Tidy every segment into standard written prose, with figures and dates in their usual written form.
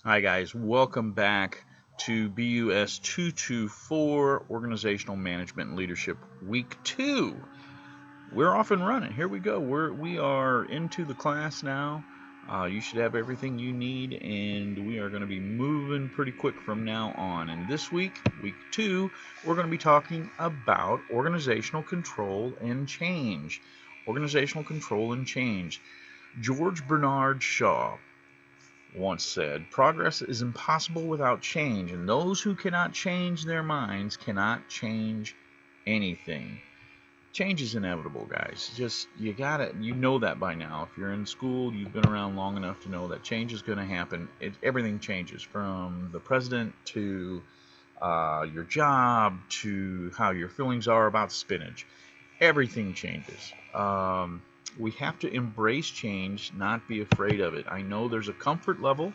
Hi guys, welcome back to BUS224 Organizational Management and Leadership Week 2. We're off and running. Here we go. We are into the class now. You should have everything you need, and we are going to be moving pretty quick from now on. And this week, week 2, we're going to be talking about organizational control and change. Organizational control and change. George Bernard Shaw once said, "Progress is impossible without change, and those who cannot change their minds cannot change anything." Change is inevitable, guys. Just, you know that by now. If you're in school, you've been around long enough to know that change is going to happen. Everything changes, from the president to your job to how your feelings are about spinach. Everything changes. We have to embrace change, not be afraid of it. I know there's a comfort level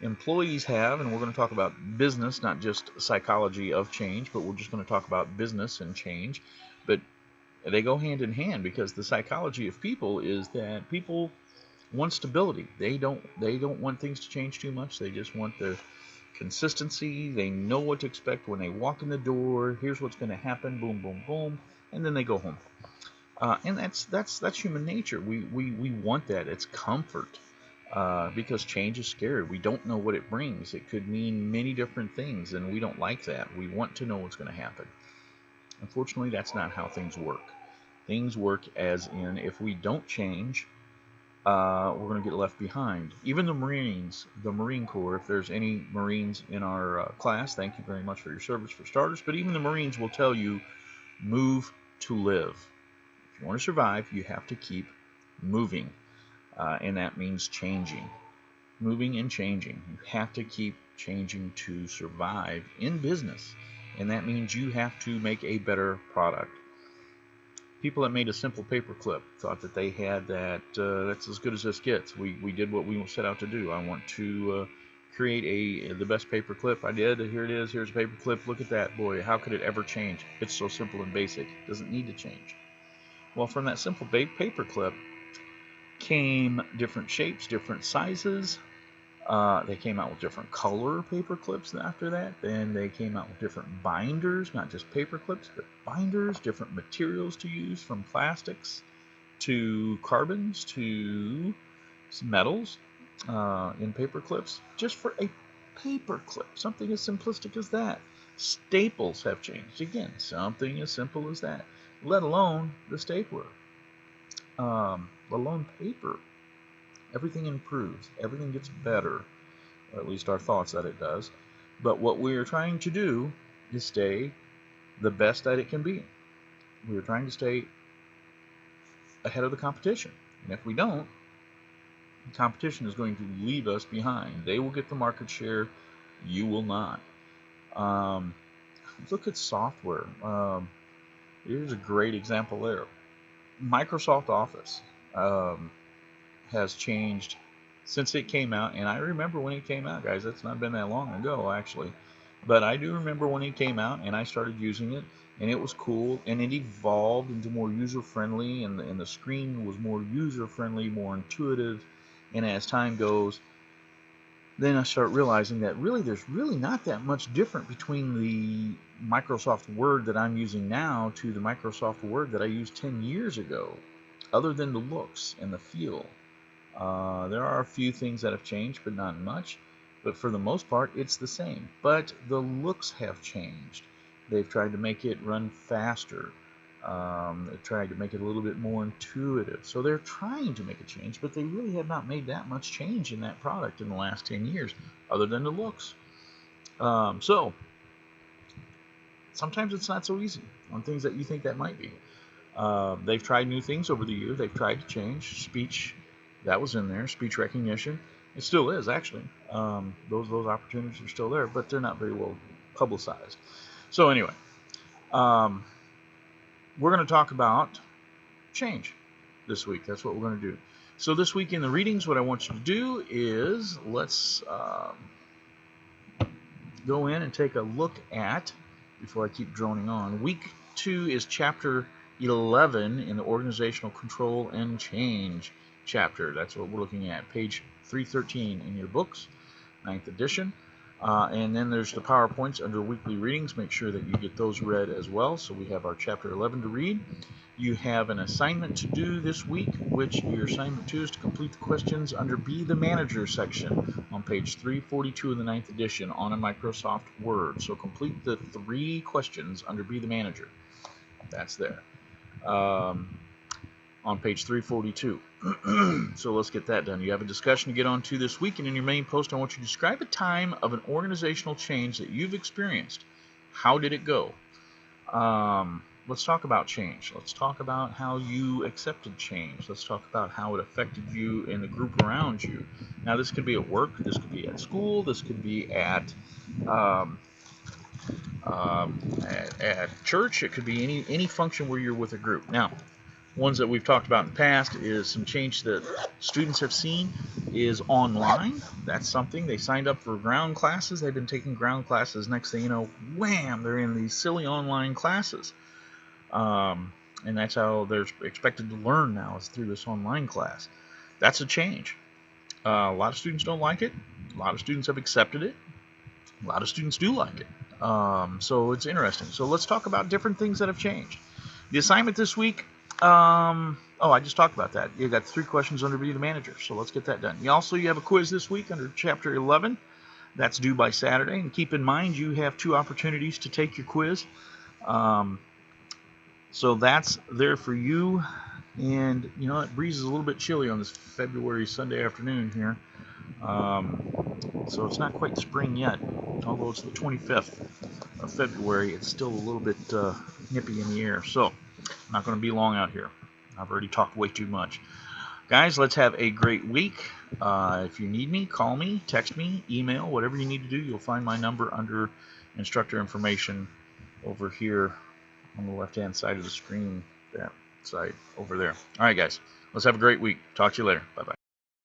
employees have, and we're going to talk about business, not just psychology of change, but we're just going to talk about business and change. But they go hand in hand, because the psychology of people is that people want stability. They don't want things to change too much. They just want the consistency. They know what to expect when they walk in the door. Here's what's going to happen. Boom, boom, boom, and then they go home. And that's human nature. We want that. It's comfort. Because change is scary. We don't know what it brings. It could mean many different things, and we don't like that. We want to know what's going to happen. Unfortunately, that's not how things work. Things work as in, if we don't change, we're going to get left behind. Even the Marines, the Marine Corps, if there's any Marines in our class, thank you very much for your service, for starters. But even the Marines will tell you, move to live. If you want to survive, you have to keep moving. And that means changing. Moving and changing. You have to keep changing to survive in business. And that means you have to make a better product. People that made a simple paper clip thought that they had that, that's as good as this gets. We did what we set out to do. I want to create the best paper clip. I did. Here it is. Here's a paper clip. Look at that. Boy, how could it ever change? It's so simple and basic. It doesn't need to change. Well, from that simple paper clip came different shapes, different sizes. They came out with different color paper clips after that. Then they came out with different binders, not just paper clips, but binders, different materials to use, from plastics to carbons to metals in paper clips, just for a paper clip. Something as simplistic as that. Staples have changed. Again, something as simple as that, let alone the stapler, let alone paper. Everything improves. Everything gets better, or at least our thoughts that it does. But what we're trying to do is stay the best that it can be. We're trying to stay ahead of the competition. And if we don't, the competition is going to leave us behind. They will get the market share. You will not. Look at software. Here's a great example there. Microsoft Office has changed since it came out, and I remember when it came out, guys. That's not been that long ago, actually, but I do remember when it came out, and I started using it, and it was cool, and it evolved into more user-friendly, and the screen was more user-friendly, more intuitive. And as time goes, then I start realizing that really there's really not that much different between the Microsoft Word that I'm using now to the Microsoft Word that I used 10 years ago, other than the looks and the feel. There are a few things that have changed, but not much. But for the most part, it's the same. But the looks have changed. They've tried to make it run faster. They've tried to make it a little bit more intuitive. So they're trying to make a change, but they really have not made that much change in that product in the last 10 years, other than the looks. So sometimes it's not so easy on things that you think that might be. They've tried new things over the years. They've tried to change speech. That was in there. Speech recognition. It still is, actually. Those opportunities are still there, but they're not very well publicized. So anyway, we're going to talk about change this week. That's what we're going to do. So this week in the readings, what I want you to do is, let's go in and take a look at, before I keep droning on, week 2 is chapter 11 in the organizational control and change chapter. That's what we're looking at, page 313 in your books. 9th edition. And then there's the PowerPoints under weekly readings. Make sure that you get those read as well. So we have our chapter 11 to read. You have an assignment to do this week, which your assignment 2 is to complete the questions under Be the Manager section on page 342 of the 9th edition on a Microsoft Word. So complete the 3 questions under Be the Manager. That's there. On page 342. So let's get that done. You have a discussion to get on to this week, and in your main post I want you to describe a time of an organizational change that you've experienced. How did it go? Let's talk about change. Let's talk about how you accepted change. Let's talk about how it affected you and the group around you. Now this could be at work, this could be at school, this could be at church, it could be any function where you're with a group. Now, ones that we've talked about in the past is some change that students have seen is online. That's something. They signed up for ground classes. They've been taking ground classes. Next thing you know, wham, they're in these silly online classes. And that's how they're expected to learn now, is through this online class. That's a change. A lot of students don't like it. A lot of students have accepted it. A lot of students do like it. So it's interesting. So let's talk about different things that have changed. The assignment this week, I just talked about that. You got 3 questions under Be the Manager, so let's get that done. You have a quiz this week under Chapter 11. That's due by Saturday, and keep in mind you have 2 opportunities to take your quiz. So that's there for you. And it breeze is a little bit chilly on this February Sunday afternoon here. So it's not quite spring yet, although it's the 25th of February. It's still a little bit nippy in the air. So I'm not going to be long out here. I've already talked way too much. Guys, let's have a great week. If you need me, call me, text me, email, whatever you need to do. You'll find my number under instructor information over here on the left-hand side of the screen, that side over there. All right, guys, let's have a great week. Talk to you later. Bye-bye.